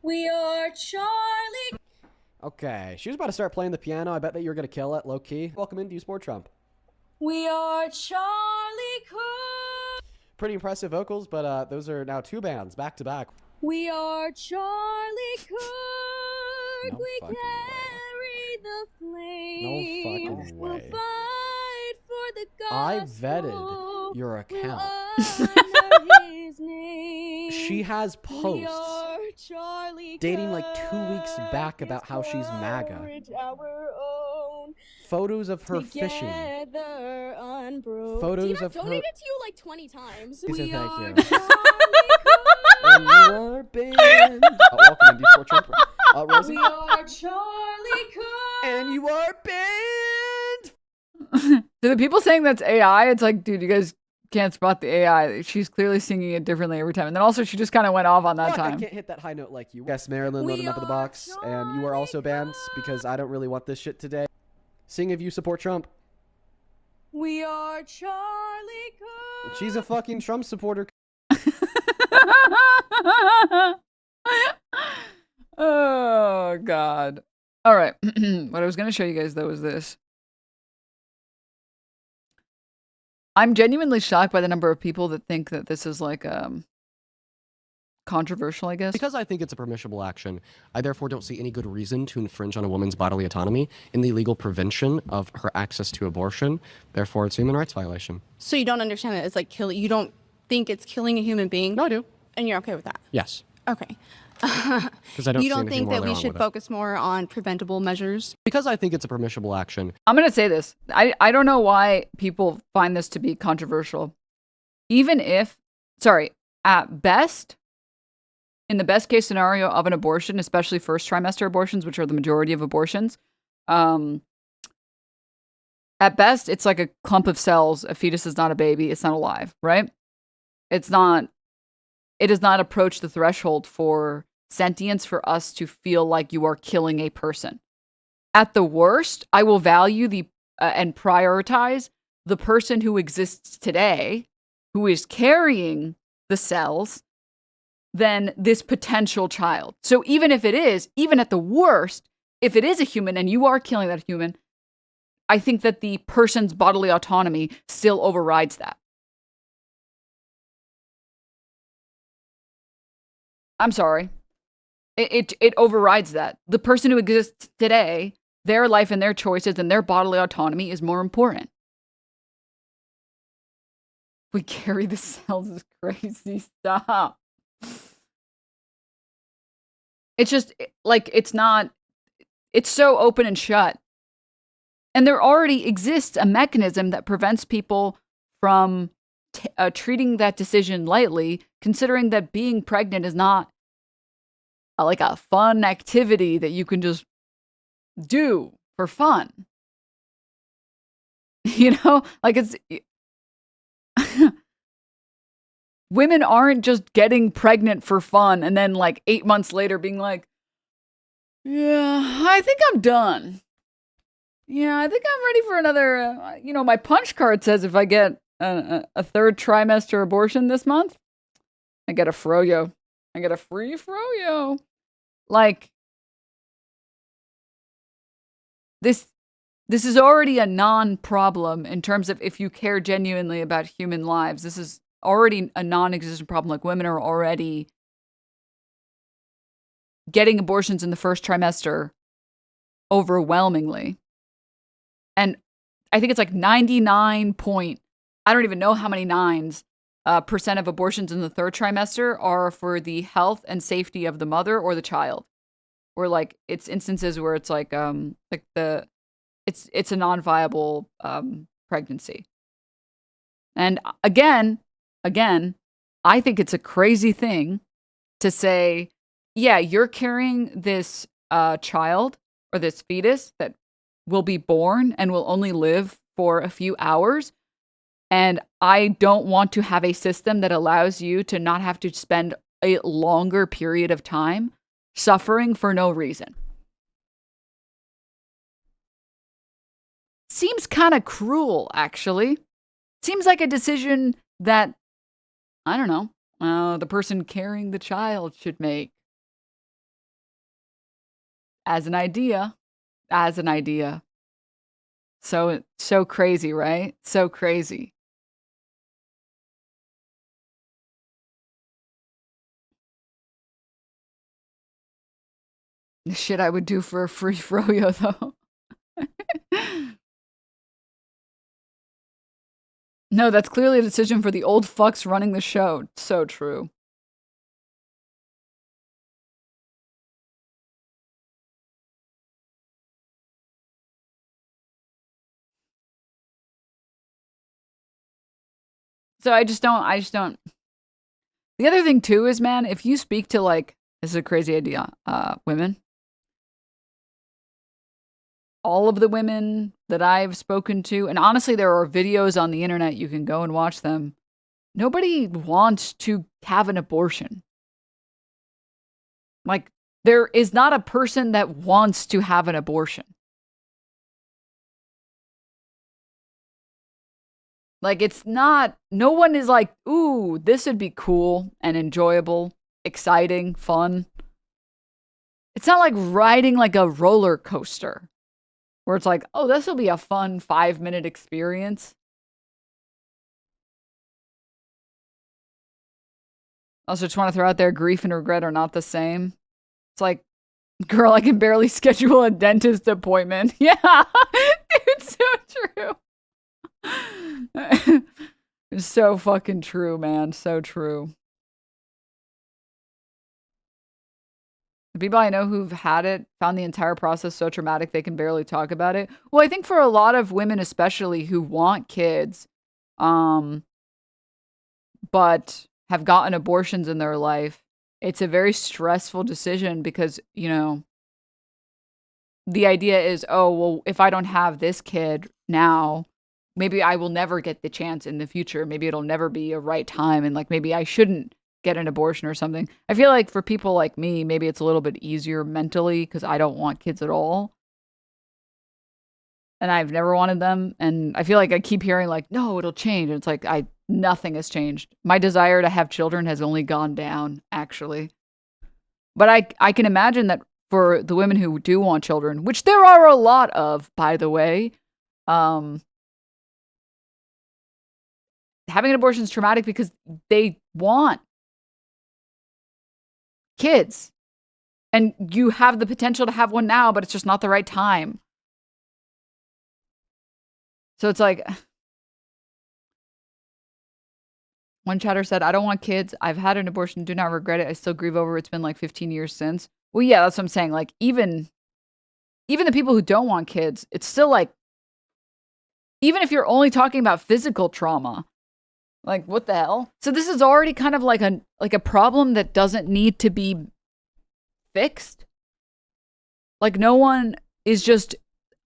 We are Charlie. Okay, she was about to start playing the piano. I bet that you're gonna kill it, low key. Welcome into Sport Trump. We are Charlie Cook. Pretty impressive vocals, but those are now two bands back to back. We are Charlie Cook. No We fucking carry the flame. No fucking We'll way. fight for the I gospel. vetted your account. We'll honor his name. She has We posts are Charlie dating like 2 weeks Cook. back about how she's MAGA. Courage our own. Photos of her fishing. Together unbroken. Photos Tina of her. donated to you like 20 times. He said We thank are you. Charlie Cook. And you are banned. Welcome into Sport Trump. Rosie. We are Charlie Cook. And you are banned. To the people saying that's AI, it's like, dude, you guys can't spot the AI. She's clearly singing it differently every time. And then also she just kind of went off on that Fuck, I time. can't hit that high note like you. Yes, Marilyn We loading up in the are box. And you are also banned because I don't really want this shit today. Sing if you support Trump. We are Charlie Cook. She's a fucking Trump supporter. Oh, God. All right. What I was going to show you guys, though, is this. I'm genuinely shocked by the number of people that think that this is like controversial, I guess. Because I think it's a permissible action, I therefore don't see any good reason to infringe on a woman's bodily autonomy in the legal prevention of her access to abortion. Therefore, it's a human rights violation. So you don't understand that it's like killing. You don't think it's killing a human being, No, I do. and you're okay with that. Yes. Okay. Because I don't You see don't anything think that morally we wrong should with it. focus more on preventable measures? Because I think it's a permissible action. I'm going to say this. I don't know why people find this to be controversial. Even if, at best, in the best case scenario of an abortion, especially first trimester abortions, which are the majority of abortions, at best, it's like a clump of cells. A fetus is not a baby. It's not alive, right? It does not approach the threshold for sentience for us to feel like you are killing a person. At the worst, I will value and prioritize the person who exists today, who is carrying the cells, than this potential child. So even at the worst, if it is a human and you are killing that human, I think that the person's bodily autonomy still overrides that. I'm sorry. It overrides that. The person who exists today, their life and their choices and their bodily autonomy is more important. We carry the cells is crazy. Stop. It's just like, it's so open and shut. And there already exists a mechanism that prevents people from treating that decision lightly, considering that being pregnant is not like a fun activity that you can just do for fun. You know, like it's women aren't just getting pregnant for fun and then like 8 months later being like, yeah, I think I'm done. Yeah, I think I'm ready for another, my punch card says if I get a third trimester abortion this month, I get a froyo. I get a free froyo. Like, this is already a non-problem in terms of if you care genuinely about human lives. This is already a non-existent problem. Like, women are already getting abortions in the first trimester overwhelmingly. And I think it's like 99 point, I don't even know how many nines, percent of abortions in the third trimester are for the health and safety of the mother or the child. Or like it's instances where it's like it's a non-viable pregnancy. And again, I think it's a crazy thing to say, yeah, you're carrying this child or this fetus that will be born and will only live for a few hours. And I don't want to have a system that allows you to not have to spend a longer period of time suffering for no reason. Seems kind of cruel, actually. Seems like a decision that, I don't know, the person carrying the child should make. As an idea. As an idea. So crazy, right? So crazy. The shit I would do for a free froyo, though. No, that's clearly a decision for the old fucks running the show. So true. So I just don't. The other thing too is, man, if you speak to like, this is a crazy idea, women, all of the women that I've spoken to, and honestly, there are videos on the internet, you can go and watch them. Nobody wants to have an abortion. Like, there is not a person that wants to have an abortion. Like, it's not, no one is like, ooh, this would be cool and enjoyable, exciting, fun. It's not like riding like a roller coaster where it's like, oh, this will be a fun 5-minute experience. Also, just want to throw out there, grief and regret are not the same. It's like, girl, I can barely schedule a dentist appointment. Yeah, it's so true. It's so fucking true, man. So true. The people I know who've had it found the entire process so traumatic they can barely talk about it. Well, I think for a lot of women, especially who want kids, but have gotten abortions in their life, it's a very stressful decision because, you know, the idea is, oh, well, if I don't have this kid now, maybe I will never get the chance in the future. Maybe it'll never be a right time. And like, maybe I shouldn't get an abortion or something. I feel like for people like me, maybe it's a little bit easier mentally because I don't want kids at all. And I've never wanted them. And I feel like I keep hearing like, no, it'll change. And it's like, nothing has changed. My desire to have children has only gone down, actually. But I can imagine that for the women who do want children, which there are a lot of, by the way, having an abortion is traumatic because they want kids. And you have the potential to have one now, but it's just not the right time. So it's like, one chatter said, I don't want kids. I've had an abortion. Do not regret it. I still grieve over it. It's been like 15 years since. Well, yeah, that's what I'm saying. Like, even the people who don't want kids, it's still like, even if you're only talking about physical trauma, like, what the hell? So this is already kind of like a problem that doesn't need to be fixed. Like, no one is just,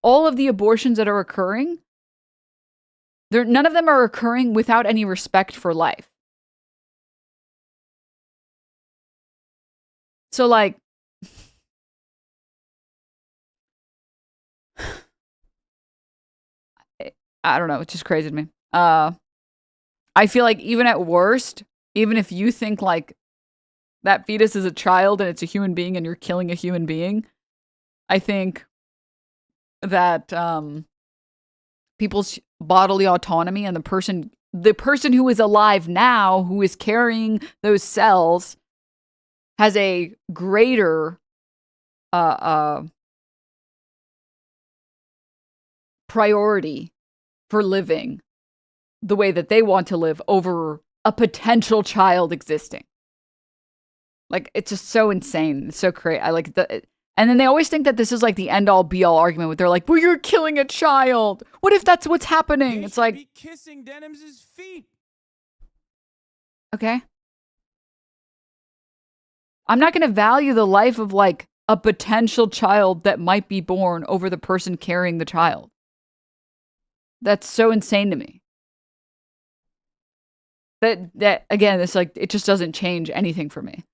all of the abortions that are occurring, none of them are occurring without any respect for life. So like, I don't know, it's just crazy to me. I feel like even at worst, even if you think like that fetus is a child and it's a human being and you're killing a human being, I think that people's bodily autonomy and the person who is alive now, who is carrying those cells, has a greater priority for living the way that they want to live over a potential child existing. Like, it's just so insane. It's so crazy. I like and then they always think that this is like the end all be all argument where they're like, well, you're killing a child. What if that's what's happening? It's like, be kissing Denims' feet. Okay. I'm not going to value the life of like a potential child that might be born over the person carrying the child. That's so insane to me. That again, it's like, it just doesn't change anything for me.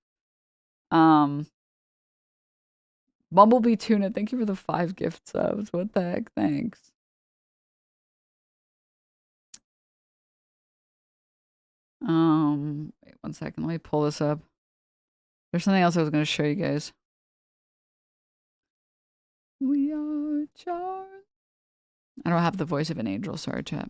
Bumblebee Tuna, thank you for the 5 gift subs. What the heck? Thanks. Wait 1 second. Let me pull this up. There's something else I was going to show you guys. We are Charlie. I don't have the voice of an angel. Sorry, chat.